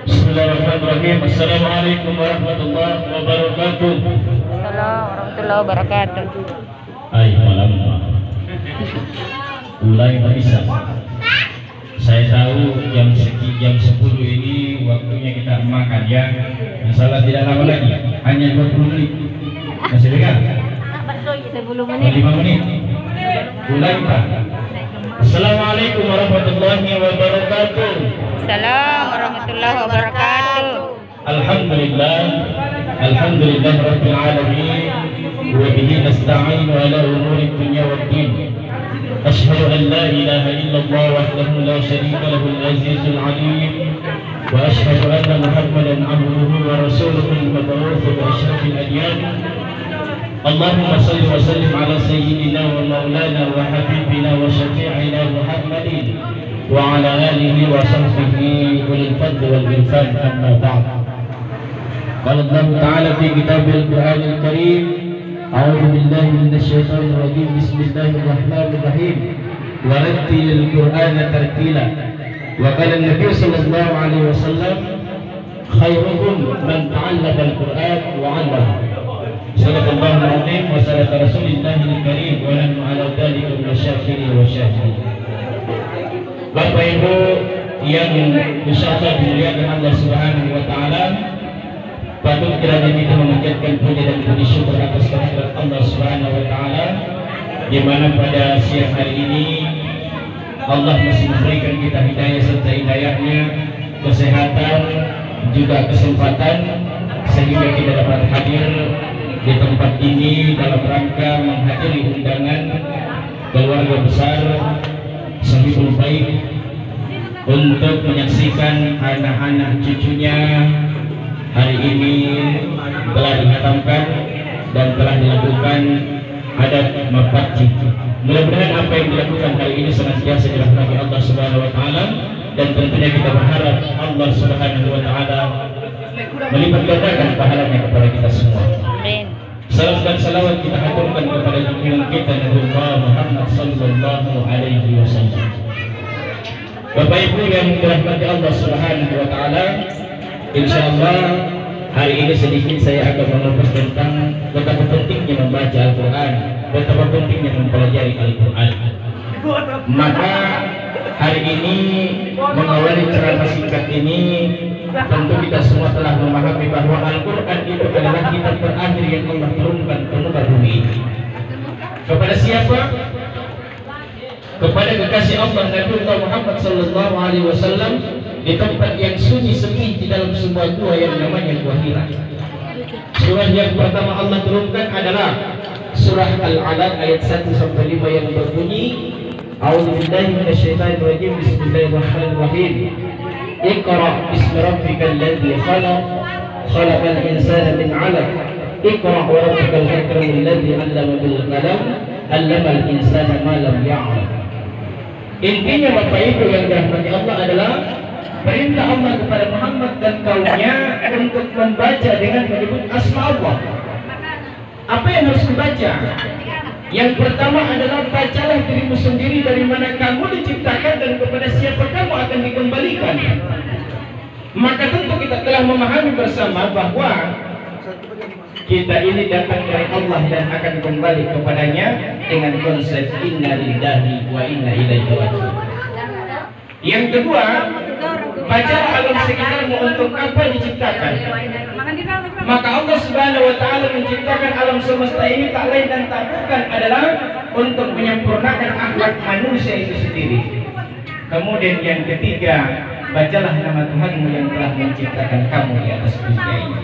Bismillahirrahmanirrahim. Assalamualaikum warahmatullahi wabarakatuh. Assalamualaikum warahmatullahi wabarakatuh. Hai malam. Mulai bisa. Saya tahu jam 10 ini waktunya kita makan ya. Masalah tidak lama lagi, hanya 20 menit. Masih dekat? 10 menit. 5 menit. Mulai Pak. Assalamualaikum warahmatullahi wabarakatuh. Assalamualaikum warahmatullahi wabarakatuh. Alhamdulillah. Alhamdulillah rabbil alamin. Wa bihi nasta'inu ala umuri dunya waddin. Asyhadu an la ilaha illallah wahdahu la syarika lahu al-azizul alim. Wa asyhadu anna Muhammadan abduhu wa rasuluhu al-mab'uts bi asyrafil adyan. Allahumma salli wa sallim ala sayyidina wa maulana wa habibina wa syafi'ina Muhammadin wa ala alihi wa sahbihi ulil fadli wal irfan, amma ba'd. Qala Allah Ta'ala fi kitabil Qur'anil Karim, a'udzu billahi minasy syaithanir rajim, bismillahirrahmanir rahim, wa rattilil Qur'ana tartila. Wa qala an-nabiy sallallahu alaihi wasallam, khairukum man ta'allama al-Qur'an wa 'allama. Sallallahu alaihi wa sallam Rasulillahil Karim wa nahnu ala dzalika minasyakirin wa syakirin. Bapak Ibu yang insyaallah dimuliakan Allah Subhanahu wa taala, patut kiranya kita memanjatkan puji dan puji syukur atas kehadirat Allah Subhanahu wa taala, di mana pada siang hari ini Allah masih memberikan kita hidayah serta hidayahnya, kesehatan juga kesempatan sehingga kita dapat hadir di tempat ini dalam rangka menghadiri undangan keluarga besar Sahibul Baik untuk menyaksikan anak-anak cucunya hari ini telah dihatamkan dan telah dilakukan adat mapakci. Mudah-mudahan apa yang dilakukan hari ini senantiasa dirahmati Allah Subhanahu wa taala, dan tentunya kita berharap Allah Subhanahu wa taala melipat gandakan pahalanya kepada kita semua. Amin. Salam dan salawat kita aturkan kepada junjungan kita Nabi Muhammad sallallahu alaihi wasallam. Bapak Ibu yang dirahmati Allah Subhanahu wa taala, insyaallah hari ini sedikit saya akan mengupas tentang betapa pentingnya membaca Al-Qur'an, betapa pentingnya mempelajari Al-Qur'an. Maka hari ini mengawali ceramah singkat ini, tentu kita semua telah memahami bahwa Al-Quran itu adalah kitab terakhir yang Allah turunkan ke muka bumi ini. Kepada siapa? Kepada kekasih Allah Nabi Muhammad sallallahu alaihi wasallam, di tempat yang sunyi sepi di dalam sebuah gua yang namanya Gua Hira. Surah yang pertama Allah turunkan adalah surah Al-Alaq ayat 1 sampai 5 yang berbunyi, A'udzu billahi minasyaitonir rajim, bismillahirrahmanirrahim. Iqra bismi rabbikal ladzi khalaq, khalaqal insana min 'alaq. Iqra wa rabbukal akramul ladzi 'allama bil qalam, 'allamal insana ma lam ya'lam. Intinya Bapak Ibu yang dirahmati Allah adalah perintah Allah kepada Muhammad dan kaumnya untuk membaca dengan menyebut asma Allah. Apa yang harus dibaca? Yang pertama adalah bacalah dirimu sendiri, dari mana kamu diciptakan dan kepada siapa kamu akan dikembalikan. Maka tentu kita telah memahami bersama bahwa kita ini datang dari Allah dan akan kembali kepadanya dengan konsep inna lillahi wa inna ilaihi raji'un. Yang kedua, baca alam sekitarmu untuk apa diciptakan. Maka Allah Subhanahu wa taala menciptakan alam semesta ini tak lain dan tak bukan adalah untuk menyempurnakan akhlak manusia itu sendiri. Kemudian yang ketiga, bacalah nama Tuhanmu yang telah menciptakan kamu di atas dunia ini.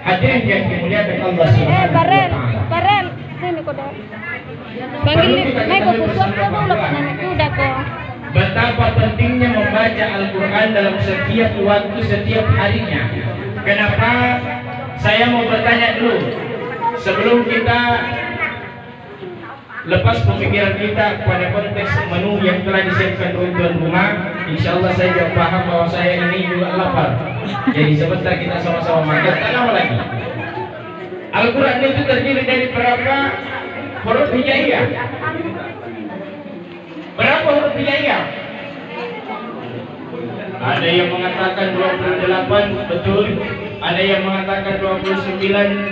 Hadirin yang dimuliakan Allah Subhanahu wa taala. Farel, sini kau dah. Panggil mai kau pusat kau udah panen kuda kau. Betapa pentingnya membaca Al-Quran dalam setiap waktu, setiap harinya. Kenapa? Saya mau bertanya dulu sebelum kita lepas pemikiran kita pada konteks menu yang telah disiapkan oleh tuan rumah. Insya Allah saya juga paham bahwa saya ini juga lapar. Jadi sebentar kita sama-sama makan. Tak lama lagi. Al-Quran itu terdiri dari berapa huruf hijaiyah? Berapa huruf hijaiyah? Ada yang mengatakan 28 betul, ada yang mengatakan 29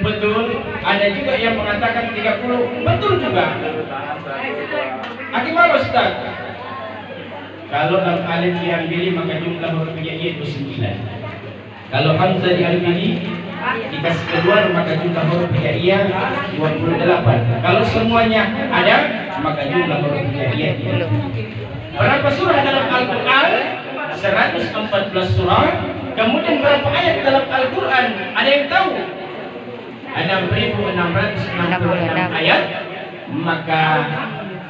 betul, ada juga yang mengatakan 30 betul juga. Bagaimana Ustaz? Kalau alif diambil maka jumlah huruf hijaiyah itu 9. Kalau hamzah diambil dikasih keluar maka jumlah huruf hijaiyah 28. Kalau semuanya ada maka jumlah huruf hijaiyah 30. Berapa surah dalam Al-Quran? 114 surah. Kemudian berapa ayat dalam Al-Quran? Ada yang tahu? 6.666 ayat. Maka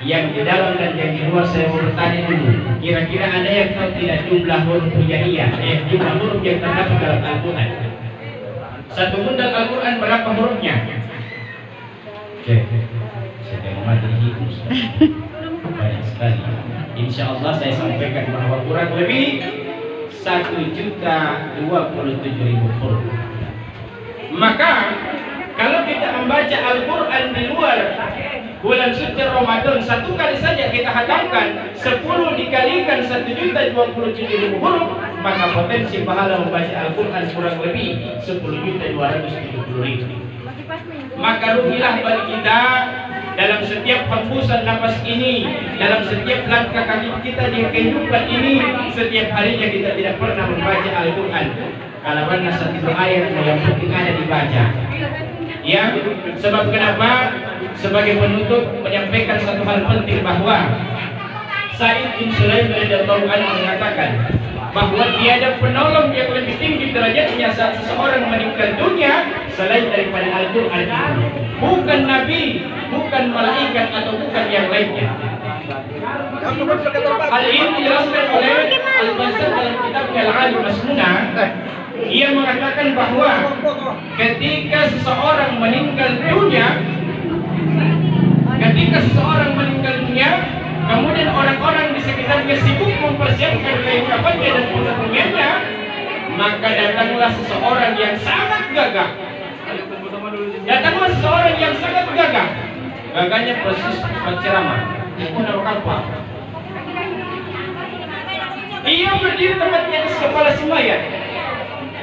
yang di dalam dan yang di luar saya mau bertanya dulu. Kira-kira ada yang tahu tidak jumlah huruf hijaiyah? Jumlah huruf yang terdapat dalam Al-Quran. Satu bundal Al-Quran berapa hurufnya? Cek. Saya mau mati banyak sekali. Insya Allah saya sampaikan bahwa kurang lebih 1.027.000 huruf. Maka kalau kita membaca Al-Quran di luar bulan suci Ramadan, satu kali saja kita hatamkan 10 dikalikan 1.027.000 huruf, maka potensi pahala membaca Al-Quran kurang lebih 10.270.000. Maka rugilah bagi kita dalam setiap hembusan nafas ini, dalam setiap langkah kaki kita di kehidupan ini, setiap harinya kita tidak pernah membaca Al-Quran. Kalau mana satu ayat yang penting ada dibaca. Ya, sebab kenapa? Sebagai penutup menyampaikan satu hal penting bahwa Sa'id bin Sulaiman radhiyallahu anhu mengatakan bahwa tiada penolong yang lebih tinggi derajatnya saat seseorang meninggal dunia selain daripada Al-Quran. Bukan nabi, bukan malaikat atau bukan yang lainnya. Hal ini dijelaskan oleh Al-Bazar dalam kitabnya Al-Alim Masnunah. Ia mengatakan bahwa ketika seseorang meninggal dunia, kemudian orang-orang di sekitarnya sibuk mempersiapkan kain kafannya dan putra-putrinya, maka datanglah seseorang yang sangat gagah. Gagahnya persis penceramah. Ia berdiri tepat di atas kepala si mayat.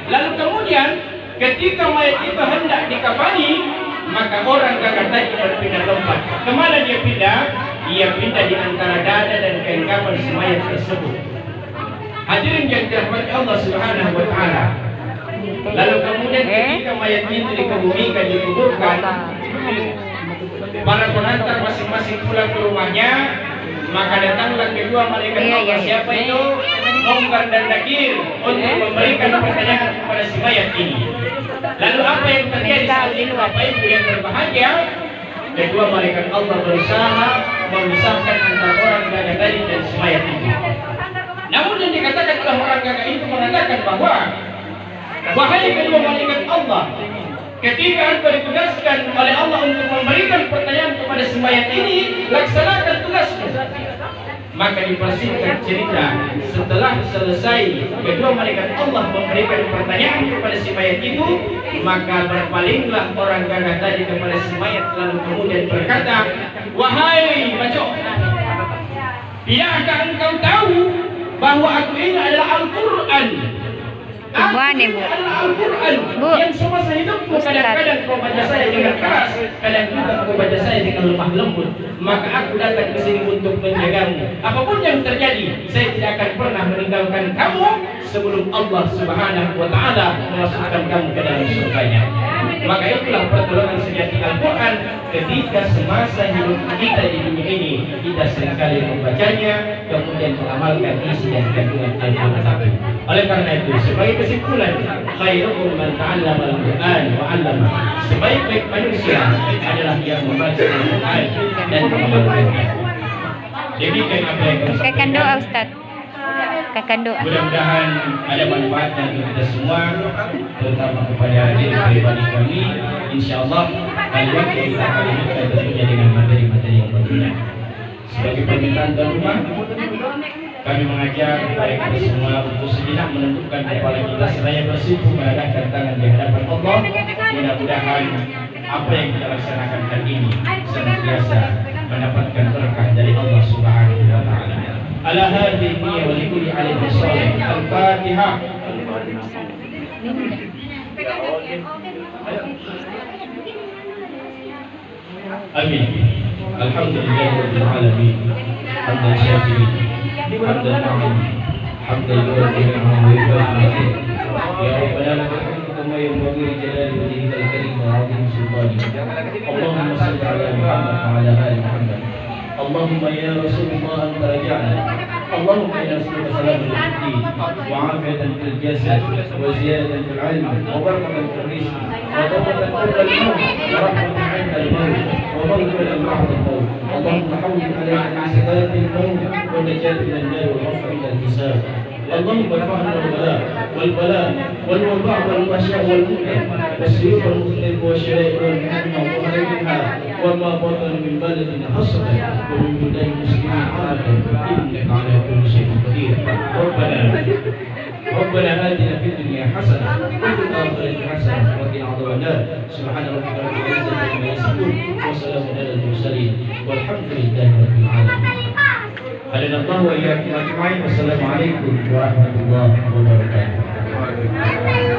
Lalu kemudian ketika mayat itu hendak dikafani, maka orang gagah tadi berpindah tempat. Kemana dia pindah? Ia pindah di antara dada dan kain kafan si mayat tersebut. Hadirin yang dirahmati Allah Subhanahu wa taala. Lalu kemudian ketika mayat itu dikebumikan, dikuburkan, para pengantar masing-masing pulang ke rumahnya, maka datanglah kedua malaikat Allah. Siapa itu? Mungkar dan Nakir untuk memberikan pertanyaan kepada si mayat ini. Lalu apa yang terjadi saat itu? Bapak Ibu yang berbahagia, kedua malaikat Allah berusaha memisahkan antara orang gagah tadi dan si mayat itu. Namun yang dikatakan oleh orang gagah itu mengatakan bahwa wahai kedua malaikat Allah, ketika engkau ditugaskan oleh Allah untuk memberikan pertanyaan kepada si mayat ini, laksanakan tugasmu. Maka dipersingkat cerita, setelah selesai kedua malaikat Allah memberikan pertanyaan kepada si mayat itu, maka berpalinglah orang gagah tadi kepada si mayat, lalu kemudian berkata, wahai bacok, tidakkah engkau tahu bahwa aku ini adalah Al-Quran? Aku ini adalah Al-Quran yang semasa hidupku kadang-kadang kau baca saya dengan keras, kadang juga kau baca saya dengan lemah lembut. Maka aku datang ke sini untuk menjagamu. Apapun yang terjadi, saya tidak akan pernah meninggalkan kamu sebelum Allah Subhanahu wa taala memasukkan kamu ke dalam surganya. Maka itulah pertolongan sejati Al-Quran ketika semasa hidup kita di dunia ini, kita seringkali membacanya, kemudian mengamalkan isi dan kandungan Al-Quran. Oleh karena itu, sebagai kesimpulan, khairukum man ta'allama al-Quran wa 'allama. Sebaik-baik manusia adalah yang membaca Al-Quran dan mengamalkannya. Demikian apa yang Kakak doa Ustaz. Kakak doa. Mudah-mudahan ada manfaatnya untuk kita semua, terutama kepada diri pribadi kami. Insyaallah kali waktu kita akan lanjutkan tentunya dengan materi-materi yang berguna. Sebagai permintaan tuan rumah, kami mengajak kepada kita semua untuk sejenak menentukan kepala kita seraya bersimpuh menadahkan tangan di hadapan Allah. Mudah-mudahan apa yang kita laksanakan hari ini senantiasa mendapatkan berkah dari Allah Subhanahu wa taala. Ala hadhihi wa likulli alim salih. Al-Fatihah. Amin. Alhamdulillahirabbil alamin. Hamdan syakirin. Hamdan na'im. Hamdan yuwaffi ni'amahu wa yuwaffi. Ya Rabbana lakal hamdu kama yanbaghi li jalali wajhikal karim wa 'azimi sultanik. Allahumma shalli 'ala Muhammad wa 'ala ali Muhammad. Allahumma ya Rasulullah anta raja'na. اللهم انا نسالك سلامة في الدين وعافية في الجسد وزيادة في العلم وبركة في الرزق وتوبة قبل الموت ورحمة عند الموت ومغفرة بعد الموت. اللهم حول علينا من سكرات الموت والنجاة من النار والعفو عند الحساب. اللهم ارفعنا والبلاء والوباء والبشر والمنكر والسيوف والمختلف والشرائع والمحن وغيرها وما بطن من بلد حصنا ومن بلدان المسلمين عامة انك على كل شيء قدير. ربنا آتنا في الدنيا حسنة وفي الآخرة حسنة وقنا عذاب النار. سبحان ربك رب العزة عما يصفون وسلام على المرسلين والحمد لله رب العالمين. Hadana Allah wa iyyakum ajma'in. Wassalamu alaikum warahmatullahi wabarakatuh.